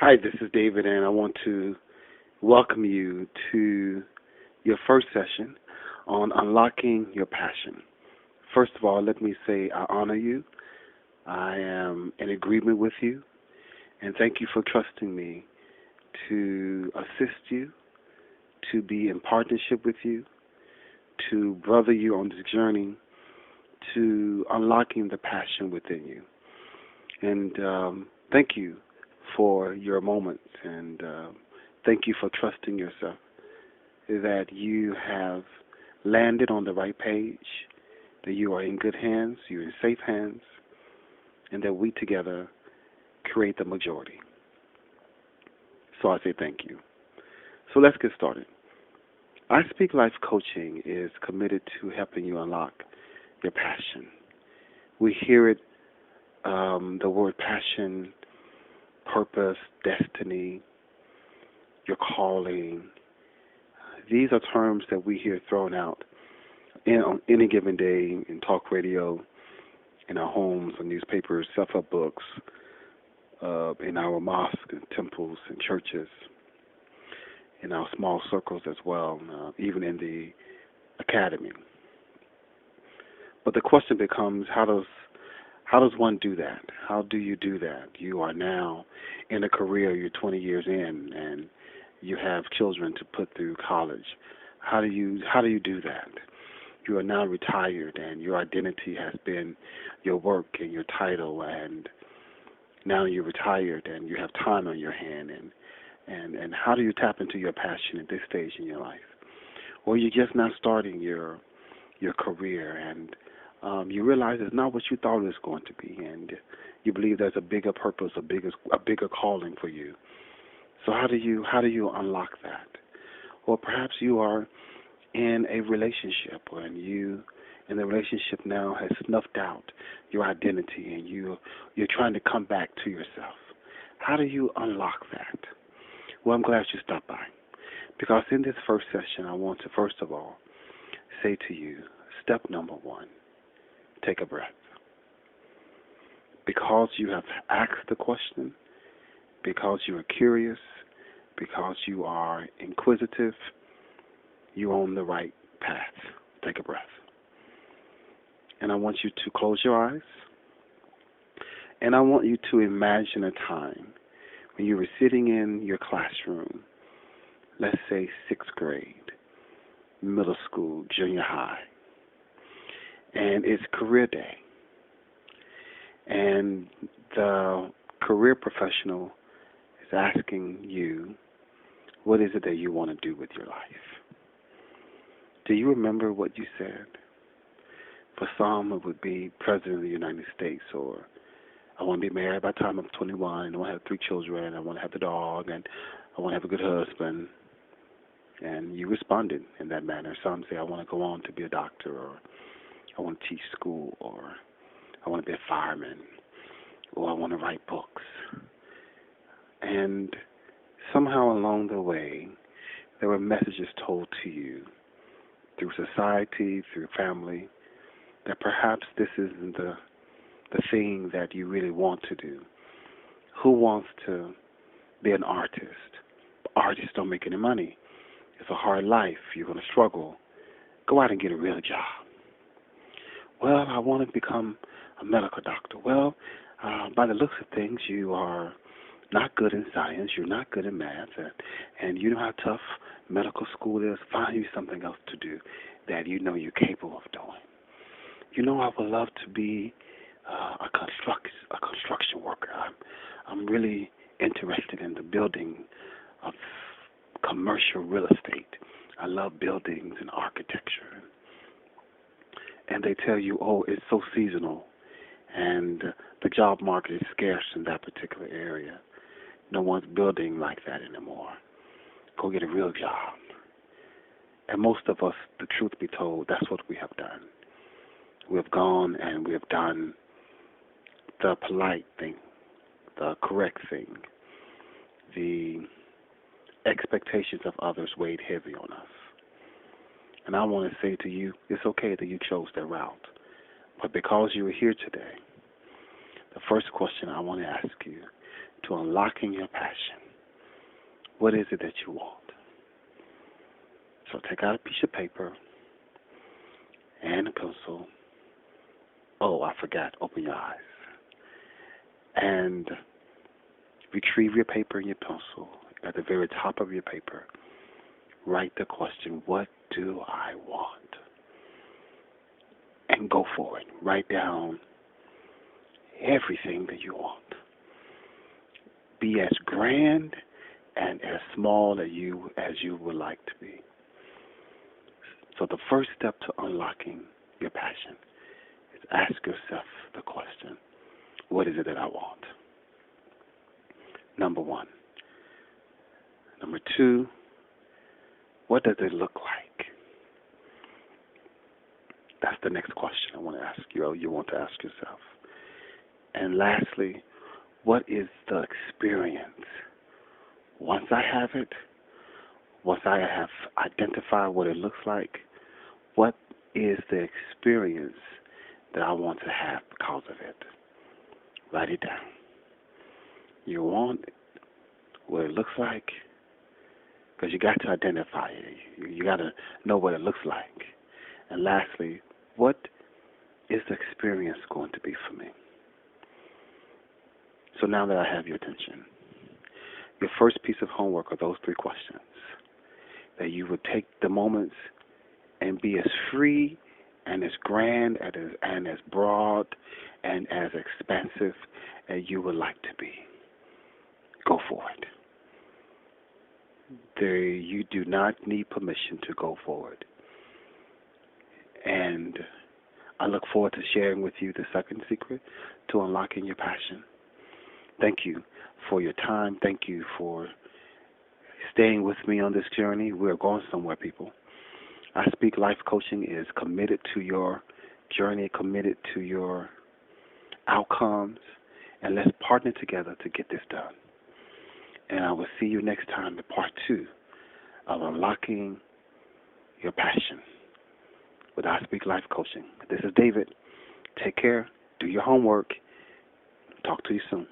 Hi, this is David, and I want to welcome you to your first session on unlocking your passion. First of all, let me say I honor you. I am in agreement with you, and thank you for trusting me to assist you, to be in partnership with you, to brother you on this journey to unlocking the passion within you. And thank you for your moments, and thank you for trusting yourself that you have landed on the right page, that you are in good hands, you're in safe hands, and that we together create the majority. So I say thank you. So let's get started. I Speak Life Coaching is committed to helping you unlock your passion. We hear it, the word passion, purpose, destiny, your calling. These are terms that we hear thrown out on any given day in talk radio, in our homes, in newspapers, self-help books, in our mosques and temples and churches, in our small circles as well, even in the academy. But the question becomes, how does one do that? How do you do that? You are now in a career, you're 20 years in, and you have children to put through college. How do you do that? You are now retired, and your identity has been your work and your title, and now you're retired and you have time on your hand, and how do you tap into your passion at this stage in your life? Or you're just now starting your career, and you realize it's not what you thought it was going to be, and you believe there's a bigger purpose, a bigger calling for you. So how do you unlock that? Or perhaps you are in a relationship, and you in the relationship now has snuffed out your identity, and you're trying to come back to yourself. How do you unlock that? Well, I'm glad you stopped by, because in this first session, I want to first of all say to you, step number one, take a breath. Because you have asked the question, because you are curious, because you are inquisitive, you're on the right path. Take a breath. And I want you to close your eyes, and I want you to imagine a time when you were sitting in your classroom, let's say 6th grade, middle school, junior high, and it's career day. And the career professional is asking you, what is it that you want to do with your life? Do you remember what you said? For some, it would be President of the United States, or I want to be married by the time I'm 21, I want to have 3 children, I want to have the dog, and I want to have a good husband. And you responded in that manner. Some say, I want to go on to be a doctor, or I want to teach school, or I want to be a fireman, or I want to write books. And somehow along the way, there were messages told to you through society, through family, that perhaps this isn't the thing that you really want to do. Who wants to be an artist? Artists don't make any money. It's a hard life. You're going to struggle. Go out and get a real job. Well, I want to become a medical doctor. Well, by the looks of things, you are not good in science. You're not good in math. And you know how tough medical school is. Find you something else to do that you know you're capable of doing. You know, I would love to be a construction worker. I'm really interested in the building of commercial real estate. I love buildings and architecture. And they tell you, oh, it's so seasonal, and the job market is scarce in that particular area. No one's building like that anymore. Go get a real job. And most of us, the truth be told, that's what we have done. We have gone and we have done the polite thing, the correct thing. The expectations of others weighed heavy on us. And I want to say to you, it's okay that you chose that route. But because you are here today, the first question I want to ask you to unlocking your passion. What is it that you want? So take out a piece of paper and a pencil. Oh, I forgot. Open your eyes. And retrieve your paper and your pencil. At the very top of your paper, write the question, what do I want? And go for it. Write down everything that you want. Be as grand and as small as you would like to be. So the first step to unlocking your passion is ask yourself the question, what is it that I want? Number one. Number two, what does it look like? That's the next question I want to ask you, or you want to ask yourself. And lastly, what is the experience? Once I have it, once I have identified what it looks like, what is the experience that I want to have because of it? Write it down. You want what it looks like, because you got to identify it. You got to know what it looks like. And lastly, what is the experience going to be for me? So now that I have your attention, your first piece of homework are those three questions. That you would take the moments and be as free and as grand and as broad and as expansive as you would like to be. Go for it. You do not need permission to go forward. And I look forward to sharing with you the second secret to unlocking your passion. Thank you for your time. Thank you for staying with me on this journey. We're going somewhere, people. I Speak Life Coaching is committed to your journey, committed to your outcomes, and let's partner together to get this done. And I will see you next time in part 2 of Unlocking Your Passion with I Speak Life Coaching. This is David. Take care. Do your homework. Talk to you soon.